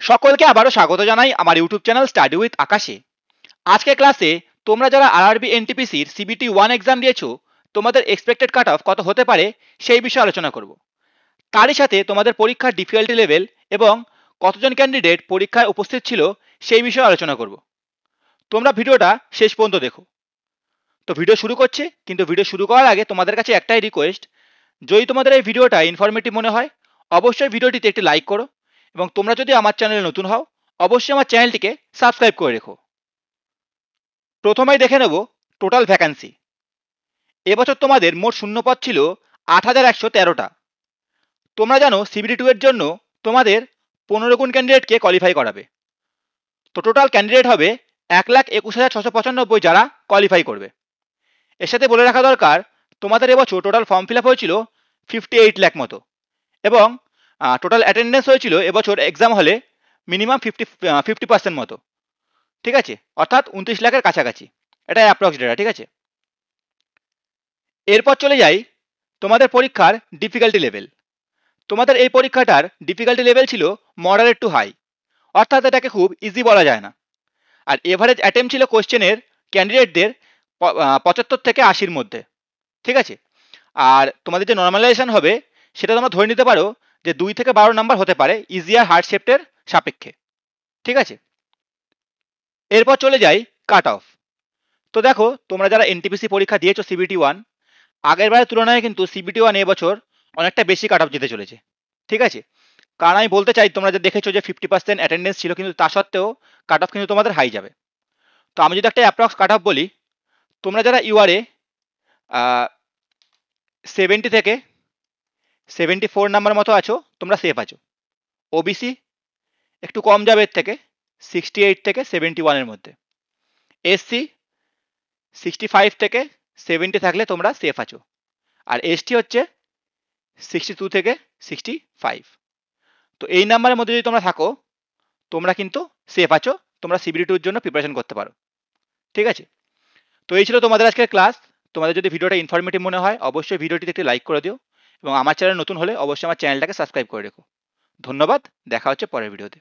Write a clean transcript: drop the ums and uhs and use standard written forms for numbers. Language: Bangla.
সকলকে আবারও স্বাগত জানাই আমার ইউটিউব চ্যানেল স্টাডি উইথ আকাশে। আজকের ক্লাসে তোমরা যারা আরআরবি এনটিপিসির সিবিটি 1 এক্সাম দিয়েছো, তোমাদের এক্সপেক্টেড কাট অফ কত হতে পারে সেই বিষয়ে আলোচনা করব। তারই সাথে তোমাদের পরীক্ষার ডিফিকাল্টি লেভেল এবং কতজন ক্যান্ডিডেট পরীক্ষায় উপস্থিত ছিল সেই বিষয়ে আলোচনা করব। তোমরা ভিডিওটা শেষ পর্যন্ত দেখো। তো ভিডিও শুরু করছি, কিন্তু ভিডিও শুরু করার আগে তোমাদের কাছে একটাই রিকোয়েস্ট, যদি তোমাদের এই ভিডিওটা ইনফরমেটিভ মনে হয় অবশ্যই ভিডিওটিতে একটি লাইক করো, এবং তোমরা যদি আমার চ্যানেলে নতুন হও অবশ্যই আমার চ্যানেলটিকে সাবস্ক্রাইব করে রেখো। প্রথমেই দেখে নেব টোটাল ভ্যাকান্সি। এবছর তোমাদের মোট শূন্যপদ ছিল ৮,১১৩টা। তোমরা জানো সিবিটি 2 এর জন্য তোমাদের 15 গুণ ক্যান্ডিডেটকে কোয়ালিফাই করাবে। তো টোটাল ক্যান্ডিডেট হবে ১,২১,৬৯৫ যারা কোয়ালিফাই করবে। এর সাথে বলে রাখা দরকার, তোমাদের এবছর টোটাল ফর্ম ফিল আপ হয়েছিল 58 লাখ মতো, এবং টোটাল অ্যাটেন্ডেন্স হয়েছিল এবছর এক্সাম হলে মিনিমাম 50% মতো। ঠিক আছে, অর্থাৎ 29 লাখের কাছাকাছি, এটা অ্যাপ্রক্স ডেটা। ঠিক আছে, এরপর চলে যাই তোমাদের পরীক্ষার ডিফিকাল্টি লেভেল। তোমাদের এই পরীক্ষাটার ডিফিকাল্টি লেভেল ছিল মডারেট টু হাই, অর্থাৎ এটাকে খুব ইজি বলা যায় না। আর এভারেজ অ্যাটেম্প ছিল কোশ্চেনের ক্যান্ডিডেটদের 75 থেকে 80-র মধ্যে। ঠিক আছে, আর তোমাদের যে নর্মালাইজেশন হবে সেটা তোমরা ধরে নিতে পারো যে 2 থেকে 12 নাম্বার হতে পারে ইজি আর হার্ড শেফটের সাপেক্ষে। ঠিক আছে, এরপর চলে যাই কাট অফ। তো দেখো, তোমরা যারা এনটিপিসি পরীক্ষা দিয়েছো সিবিটি 1, আগের বারের তুলনায় কিন্তু সিবিটি 1 এবছর অনেকটা বেশি কাট অফ যেতে চলেছে। ঠিক আছে, কারণ আমি বলতে চাই, তোমরা যে দেখেছো যে 50% অ্যাটেন্ডেন্স ছিল, কিন্তু তা সত্ত্বেও কাট অফ কিন্তু তোমাদের হাই যাবে। তো আমি যদি একটা অ্যাপ্রক্স কাট অফ বলি, তোমরা যারা ইউআরএ 70 থেকে 74 নাম্বার মতো আছো, তোমরা সেফ আছো। ওবিসি একটু কম যাবে এর থেকে, 68 থেকে 71-এর মধ্যে। এসসি 65 থেকে 70 থাকলে তোমরা সেফ আছো। আর এসটি হচ্ছে 62 থেকে 65। তো এই নাম্বারের মধ্যে যদি তোমরা থাকো, তোমরা কিন্তু সেফ আছো, তোমরা সিবিটি 2-এর জন্য প্রিপারেশন করতে পারো। ঠিক আছে, তো এই ছিল তোমাদের আজকের ক্লাস। তোমাদের যদি ভিডিওটা ইনফরমেটিভ মনে হয় অবশ্যই ভিডিওটিতে একটি লাইক করে দিও, এবং আমার চ্যানেল নতুন হলে অবশ্যই আমার চ্যানেলটাকে সাবস্ক্রাইব করে রেখো। ধন্যবাদ, দেখা হচ্ছে পরের ভিডিওতে।